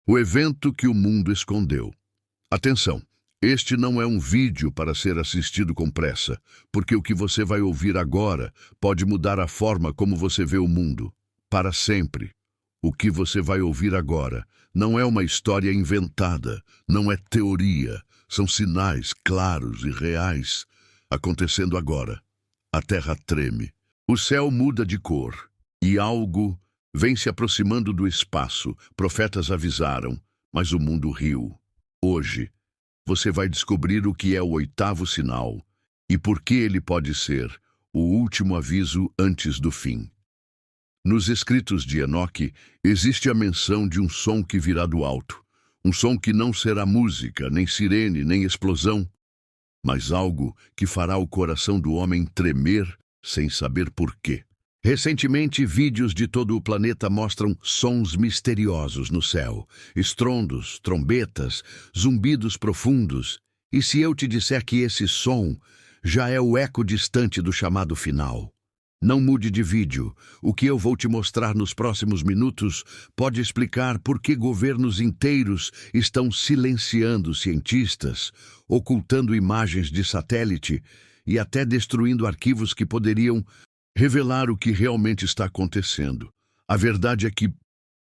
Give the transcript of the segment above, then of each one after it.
O evento que o mundo escondeu. Atenção, este não é um vídeo para ser assistido com pressa, porque o que você vai ouvir agora pode mudar a forma como você vê o mundo, para sempre. O que você vai ouvir agora não é uma história inventada, não é teoria, são sinais claros e reais acontecendo agora. A terra treme, o céu muda de cor e algo vem se aproximando do espaço. Profetas avisaram, mas o mundo riu. Hoje, você vai descobrir o que é o oitavo sinal e por que ele pode ser o último aviso antes do fim. Nos escritos de Enoque, existe a menção de um som que virá do alto. Um som que não será música, nem sirene, nem explosão, mas algo que fará o coração do homem tremer sem saber por quê. Recentemente, vídeos de todo o planeta mostram sons misteriosos no céu, estrondos, trombetas, zumbidos profundos. E se eu te disser que esse som já é o eco distante do chamado final? Não mude de vídeo. O que eu vou te mostrar nos próximos minutos pode explicar por que governos inteiros estão silenciando cientistas, ocultando imagens de satélite e até destruindo arquivos que poderiam revelar o que realmente está acontecendo. A verdade é que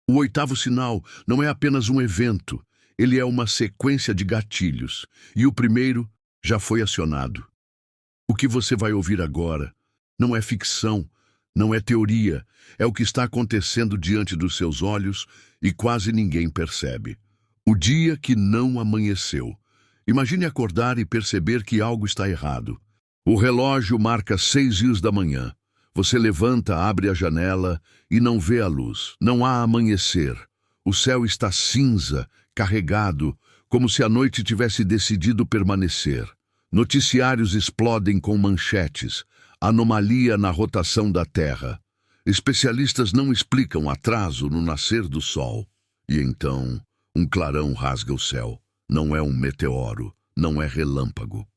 o oitavo sinal não é apenas um evento, ele é uma sequência de gatilhos, e o primeiro já foi acionado. O que você vai ouvir agora não é ficção, não é teoria, é o que está acontecendo diante dos seus olhos e quase ninguém percebe. O dia que não amanheceu. Imagine acordar e perceber que algo está errado. O relógio marca 6 da manhã. Você levanta, abre a janela e não vê a luz. Não há amanhecer. O céu está cinza, carregado, como se a noite tivesse decidido permanecer. Noticiários explodem com manchetes. Anomalia na rotação da Terra. Especialistas não explicam atraso no nascer do Sol. E então, um clarão rasga o céu. Não é um meteoro, não é relâmpago.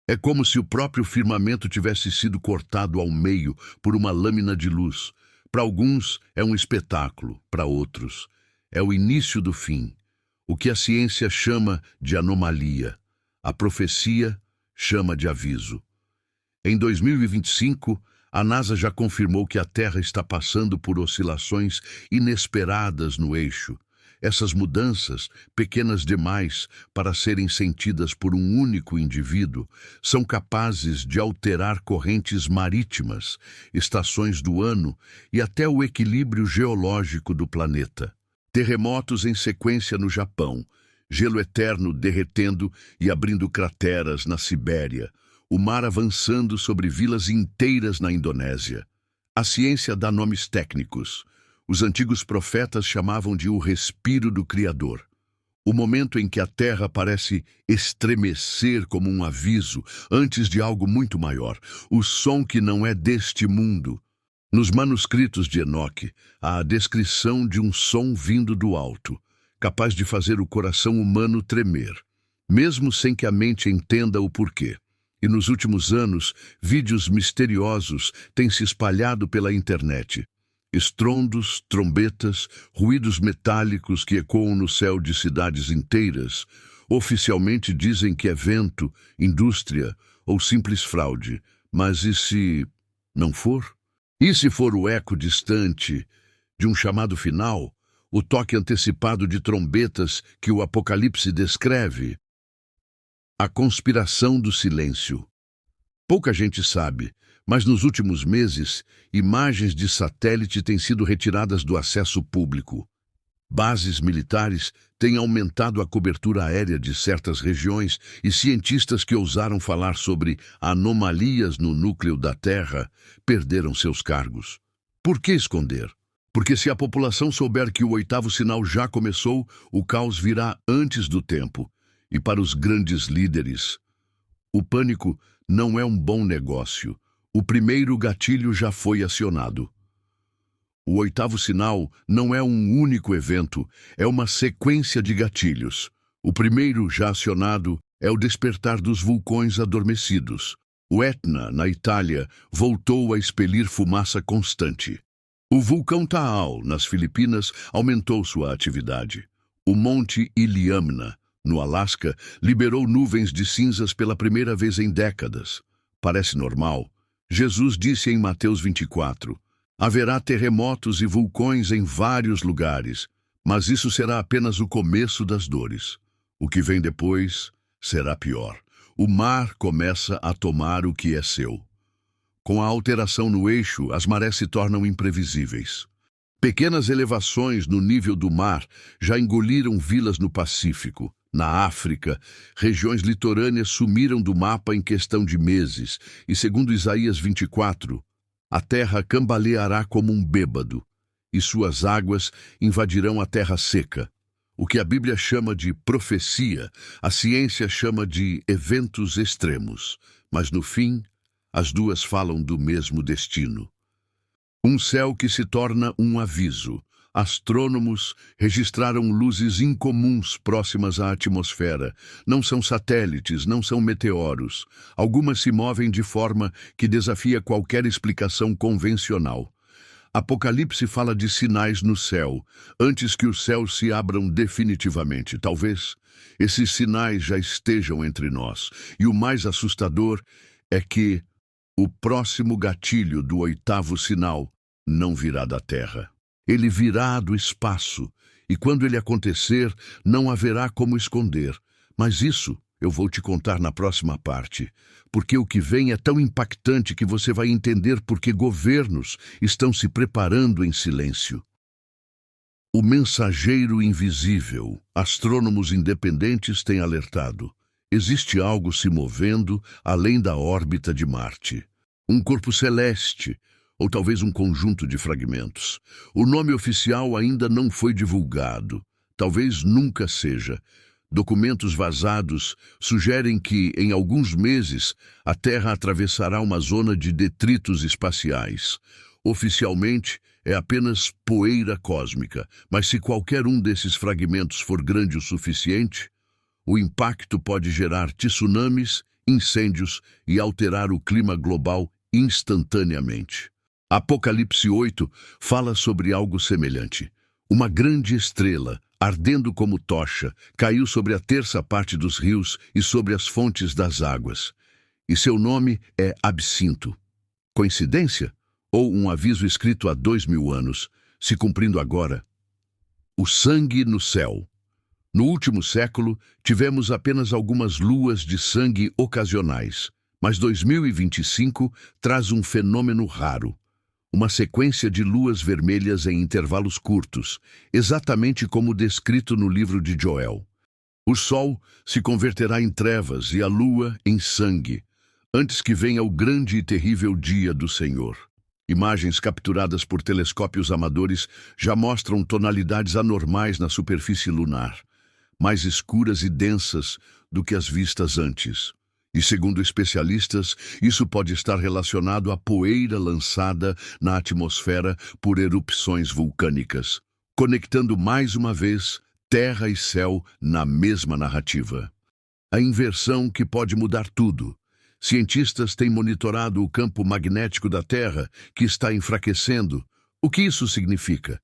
É como se o próprio firmamento tivesse sido cortado ao meio por uma lâmina de luz. Para alguns é um espetáculo, para outros é o início do fim. O que a ciência chama de anomalia, a profecia chama de aviso. Em 2025, a NASA já confirmou que a Terra está passando por oscilações inesperadas no eixo. Essas mudanças, pequenas demais para serem sentidas por um único indivíduo, são capazes de alterar correntes marítimas, estações do ano e até o equilíbrio geológico do planeta. Terremotos em sequência no Japão, gelo eterno derretendo e abrindo crateras na Sibéria, o mar avançando sobre vilas inteiras na Indonésia. A ciência dá nomes técnicos. Os antigos profetas chamavam de o respiro do Criador. O momento em que a Terra parece estremecer como um aviso antes de algo muito maior. O som que não é deste mundo. Nos manuscritos de Enoque, há a descrição de um som vindo do alto, capaz de fazer o coração humano tremer, mesmo sem que a mente entenda o porquê. E nos últimos anos, vídeos misteriosos têm se espalhado pela internet. Estrondos, trombetas, ruídos metálicos que ecoam no céu de cidades inteiras, oficialmente dizem que é vento, indústria ou simples fraude. Mas e se não for? E se for o eco distante de um chamado final, o toque antecipado de trombetas que o Apocalipse descreve? A conspiração do silêncio. Pouca gente sabe, mas nos últimos meses, imagens de satélite têm sido retiradas do acesso público. Bases militares têm aumentado a cobertura aérea de certas regiões e cientistas que ousaram falar sobre anomalias no núcleo da Terra perderam seus cargos. Por que esconder? Porque se a população souber que o oitavo sinal já começou, o caos virá antes do tempo. E para os grandes líderes, o pânico não é um bom negócio. O primeiro gatilho já foi acionado. O oitavo sinal não é um único evento, é uma sequência de gatilhos. O primeiro já acionado é o despertar dos vulcões adormecidos. O Etna, na Itália, voltou a expelir fumaça constante. O vulcão Taal, nas Filipinas, aumentou sua atividade. O Monte Iliamna, no Alasca, liberou nuvens de cinzas pela primeira vez em décadas. Parece normal. Jesus disse em Mateus 24, haverá terremotos e vulcões em vários lugares, mas isso será apenas o começo das dores. O que vem depois será pior. O mar começa a tomar o que é seu. Com a alteração no eixo, as marés se tornam imprevisíveis. Pequenas elevações no nível do mar já engoliram vilas no Pacífico. Na África, regiões litorâneas sumiram do mapa em questão de meses, e segundo Isaías 24, a terra cambaleará como um bêbado, e suas águas invadirão a terra seca. O que a Bíblia chama de profecia, a ciência chama de eventos extremos, mas no fim, as duas falam do mesmo destino. Um céu que se torna um aviso. Astrônomos registraram luzes incomuns próximas à atmosfera. Não são satélites, não são meteoros. Algumas se movem de forma que desafia qualquer explicação convencional. Apocalipse fala de sinais no céu, antes que os céus se abram definitivamente. Talvez esses sinais já estejam entre nós. E o mais assustador é que o próximo gatilho do oitavo sinal não virá da terra. Ele virá do espaço, e quando ele acontecer, não haverá como esconder. Mas isso eu vou te contar na próxima parte, porque o que vem é tão impactante que você vai entender por que governos estão se preparando em silêncio. O mensageiro invisível. Astrônomos independentes têm alertado. Existe algo se movendo além da órbita de Marte. Um corpo celeste, ou talvez um conjunto de fragmentos. O nome oficial ainda não foi divulgado. Talvez nunca seja. Documentos vazados sugerem que, em alguns meses, a Terra atravessará uma zona de detritos espaciais. Oficialmente, é apenas poeira cósmica, mas se qualquer um desses fragmentos for grande o suficiente, o impacto pode gerar tsunamis, incêndios e alterar o clima global instantaneamente. Apocalipse 8 fala sobre algo semelhante. Uma grande estrela, ardendo como tocha, caiu sobre a terça parte dos rios e sobre as fontes das águas. E seu nome é Absinto. Coincidência? Ou um aviso escrito há 2000 anos, se cumprindo agora? O sangue no céu. No último século, tivemos apenas algumas luas de sangue ocasionais, mas 2025 traz um fenômeno raro. Uma sequência de luas vermelhas em intervalos curtos, exatamente como descrito no livro de Joel. O sol se converterá em trevas e a lua em sangue, antes que venha o grande e terrível dia do Senhor. Imagens capturadas por telescópios amadores já mostram tonalidades anormais na superfície lunar, mais escuras e densas do que as vistas antes. E, segundo especialistas, isso pode estar relacionado à poeira lançada na atmosfera por erupções vulcânicas, conectando mais uma vez terra e céu na mesma narrativa. A inversão que pode mudar tudo. Cientistas têm monitorado o campo magnético da Terra, que está enfraquecendo. O que isso significa?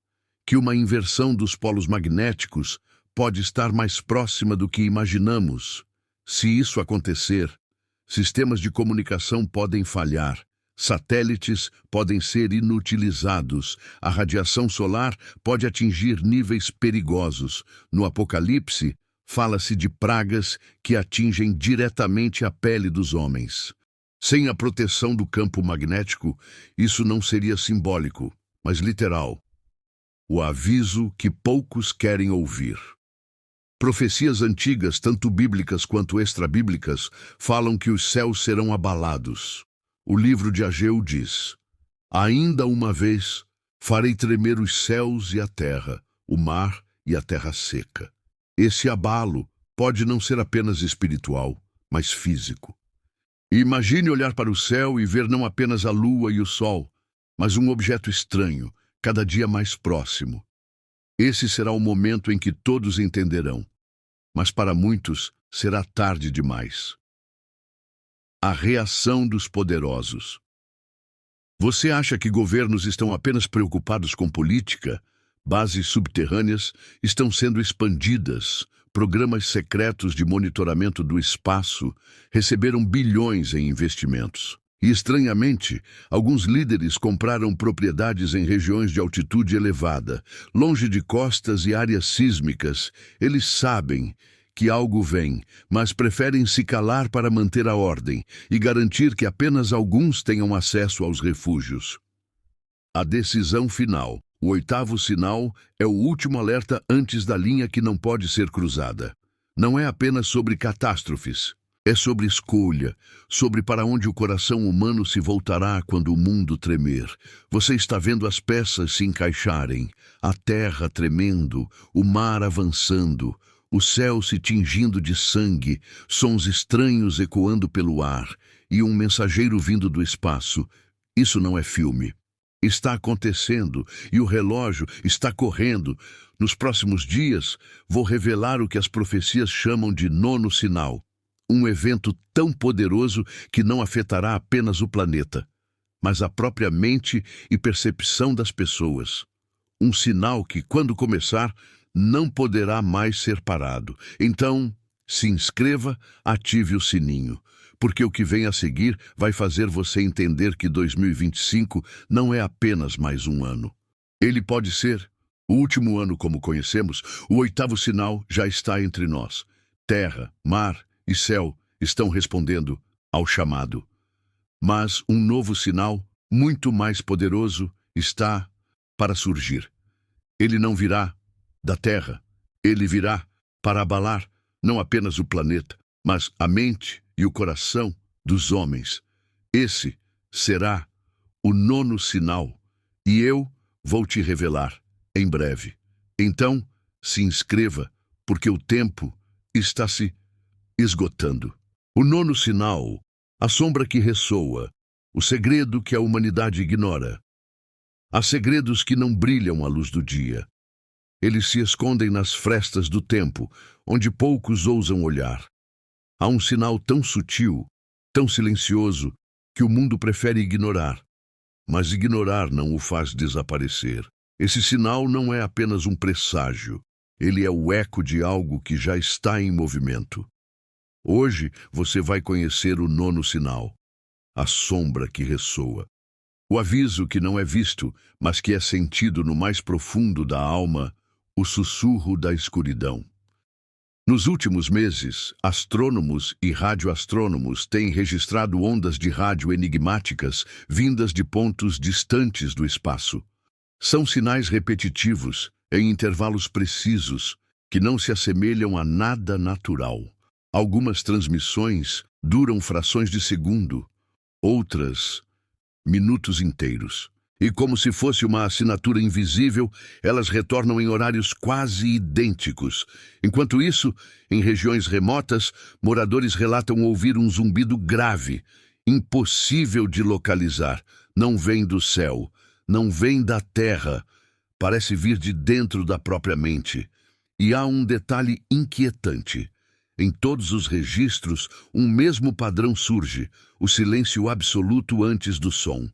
Que uma inversão dos polos magnéticos pode estar mais próxima do que imaginamos. Se isso acontecer, sistemas de comunicação podem falhar, satélites podem ser inutilizados, a radiação solar pode atingir níveis perigosos. No Apocalipse, fala-se de pragas que atingem diretamente a pele dos homens. Sem a proteção do campo magnético, isso não seria simbólico, mas literal. O aviso que poucos querem ouvir. Profecias antigas, tanto bíblicas quanto extrabíblicas, falam que os céus serão abalados. O livro de Ageu diz: ainda uma vez farei tremer os céus e a terra, o mar e a terra seca. Esse abalo pode não ser apenas espiritual, mas físico. Imagine olhar para o céu e ver não apenas a lua e o sol, mas um objeto estranho, cada dia mais próximo. Esse será o momento em que todos entenderão, mas para muitos será tarde demais. A reação dos poderosos. Você acha que governos estão apenas preocupados com política? Bases subterrâneas estão sendo expandidas. Programas secretos de monitoramento do espaço receberam bilhões em investimentos. E, estranhamente, alguns líderes compraram propriedades em regiões de altitude elevada, longe de costas e áreas sísmicas. Eles sabem que algo vem, mas preferem se calar para manter a ordem e garantir que apenas alguns tenham acesso aos refúgios. A decisão final. O 8º sinal é o último alerta antes da linha que não pode ser cruzada. Não é apenas sobre catástrofes. É sobre escolha, sobre para onde o coração humano se voltará quando o mundo tremer. Você está vendo as peças se encaixarem, a terra tremendo, o mar avançando, o céu se tingindo de sangue, sons estranhos ecoando pelo ar e um mensageiro vindo do espaço. Isso não é filme. Está acontecendo e o relógio está correndo. Nos próximos dias, vou revelar o que as profecias chamam de 9º sinal. Um evento tão poderoso que não afetará apenas o planeta, mas a própria mente e percepção das pessoas. Um sinal que, quando começar, não poderá mais ser parado. Então, se inscreva, ative o sininho, porque o que vem a seguir vai fazer você entender que 2025 não é apenas mais um ano. Ele pode ser o último ano como conhecemos. O 8º sinal já está entre nós. Terra, mar e céu estão respondendo ao chamado. Mas um novo sinal, muito mais poderoso, está para surgir. Ele não virá da terra. Ele virá para abalar não apenas o planeta, mas a mente e o coração dos homens. Esse será o 9º sinal, e eu vou te revelar em breve. Então, se inscreva, porque o tempo está se esgotando. O 9º sinal, a sombra que ressoa, o segredo que a humanidade ignora. Há segredos que não brilham à luz do dia. Eles se escondem nas frestas do tempo, onde poucos ousam olhar. Há um sinal tão sutil, tão silencioso, que o mundo prefere ignorar. Mas ignorar não o faz desaparecer. Esse sinal não é apenas um presságio. Ele é o eco de algo que já está em movimento. Hoje você vai conhecer o 9º sinal, a sombra que ressoa. O aviso que não é visto, mas que é sentido no mais profundo da alma, o sussurro da escuridão. Nos últimos meses, astrônomos e radioastrônomos têm registrado ondas de rádio enigmáticas vindas de pontos distantes do espaço. São sinais repetitivos, em intervalos precisos, que não se assemelham a nada natural. Algumas transmissões duram frações de segundo, outras minutos inteiros. E como se fosse uma assinatura invisível, elas retornam em horários quase idênticos. Enquanto isso, em regiões remotas, moradores relatam ouvir um zumbido grave, impossível de localizar. Não vem do céu, não vem da terra, parece vir de dentro da própria mente. E há um detalhe inquietante. Em todos os registros, um mesmo padrão surge, o silêncio absoluto antes do som.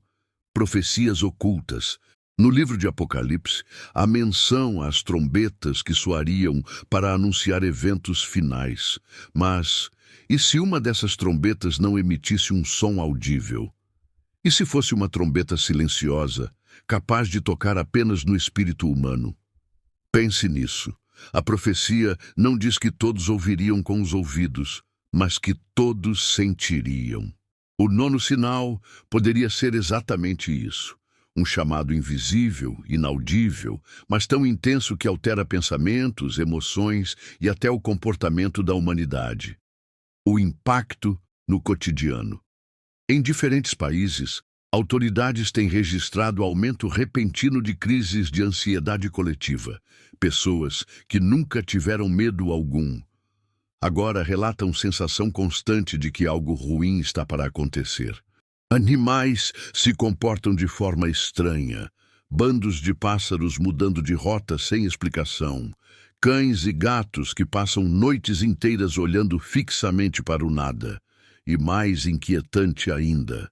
Profecias ocultas. No livro de Apocalipse, há menção às trombetas que soariam para anunciar eventos finais. Mas, e se uma dessas trombetas não emitisse um som audível? E se fosse uma trombeta silenciosa, capaz de tocar apenas no espírito humano? Pense nisso. A profecia não diz que todos ouviriam com os ouvidos, mas que todos sentiriam. O 9º sinal poderia ser exatamente isso. Um chamado invisível, inaudível, mas tão intenso que altera pensamentos, emoções e até o comportamento da humanidade. O impacto no cotidiano. Em diferentes países, autoridades têm registrado aumento repentino de crises de ansiedade coletiva. Pessoas que nunca tiveram medo algum agora relatam sensação constante de que algo ruim está para acontecer. Animais se comportam de forma estranha. Bandos de pássaros mudando de rota sem explicação. Cães e gatos que passam noites inteiras olhando fixamente para o nada. E mais inquietante ainda,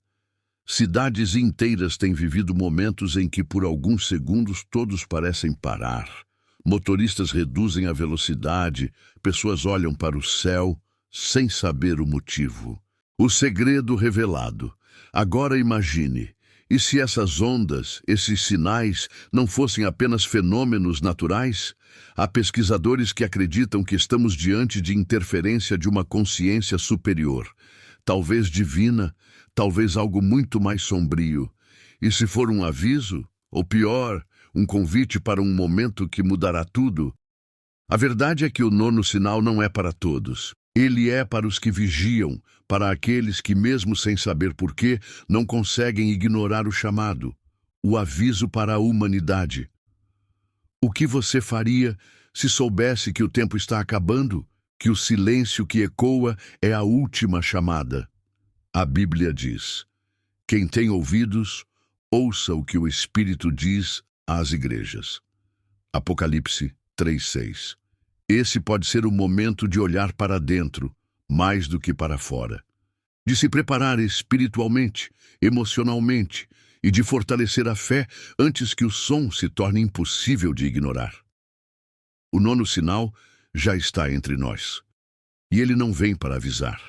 Cidades inteiras têm vivido momentos em que, por alguns segundos, todos parecem parar. Motoristas reduzem a velocidade, pessoas olham para o céu sem saber o motivo. O segredo revelado. Agora imagine, e se essas ondas, esses sinais, não fossem apenas fenômenos naturais? Há pesquisadores que acreditam que estamos diante de interferência de uma consciência superior, talvez divina, talvez algo muito mais sombrio. E se for um aviso, ou pior, um convite para um momento que mudará tudo? A verdade é que o nono sinal não é para todos. Ele é para os que vigiam, para aqueles que, mesmo sem saber porquê, não conseguem ignorar o chamado, o aviso para a humanidade. O que você faria se soubesse que o tempo está acabando, que o silêncio que ecoa é a última chamada? A Bíblia diz: quem tem ouvidos, ouça o que o Espírito diz às igrejas. Apocalipse 3:6. Esse pode ser o momento de olhar para dentro, mais do que para fora. De se preparar espiritualmente, emocionalmente e de fortalecer a fé antes que o som se torne impossível de ignorar. O nono sinal já está entre nós. E ele não vem para avisar.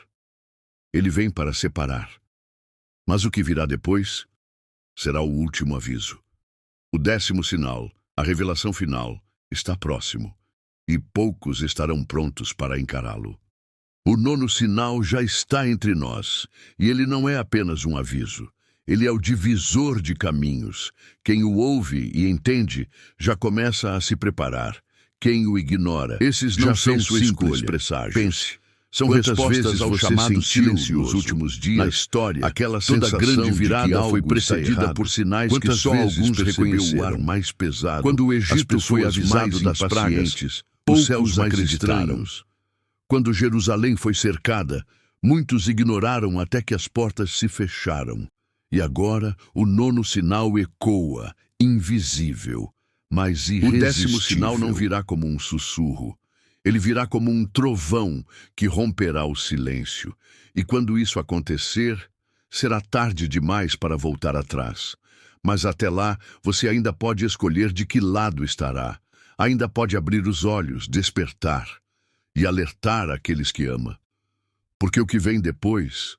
Ele vem para separar. Mas o que virá depois será o último aviso. O 10º sinal, a revelação final, está próximo. E poucos estarão prontos para encará-lo. O nono sinal já está entre nós, e ele não é apenas um aviso. Ele é o divisor de caminhos. Quem o ouve e entende já começa a se preparar. Quem o ignora, esses não são sua escolha. Presságios. Pense. São respostas ao chamado silêncio nos últimos dias. Na história, aquela sensação grande virada foi precedida por sinais que só alguns reconheceram. O ar mais pesado. Quando o Egito foi avisado das pragas, os céus acreditaram. Quando Jerusalém foi cercada, muitos ignoraram até que as portas se fecharam. E agora o nono sinal ecoa, invisível, mas irresistível. O 10º sinal não virá como um sussurro. Ele virá como um trovão que romperá o silêncio. E quando isso acontecer, será tarde demais para voltar atrás. Mas até lá, você ainda pode escolher de que lado estará. Ainda pode abrir os olhos, despertar e alertar aqueles que ama. Porque o que vem depois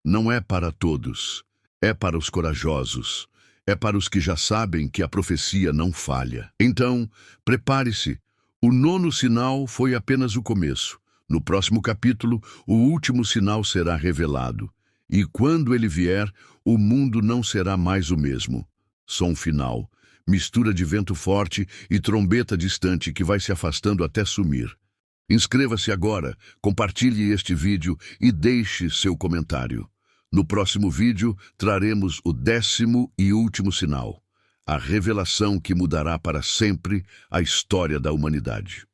não é para todos, é para os corajosos, é para os que já sabem que a profecia não falha. Então, prepare-se. O nono sinal foi apenas o começo. No próximo capítulo, o último sinal será revelado. E quando ele vier, o mundo não será mais o mesmo. Som final. Mistura de vento forte e trombeta distante que vai se afastando até sumir. Inscreva-se agora, compartilhe este vídeo e deixe seu comentário. No próximo vídeo, traremos o 10º e último sinal, a revelação que mudará para sempre a história da humanidade.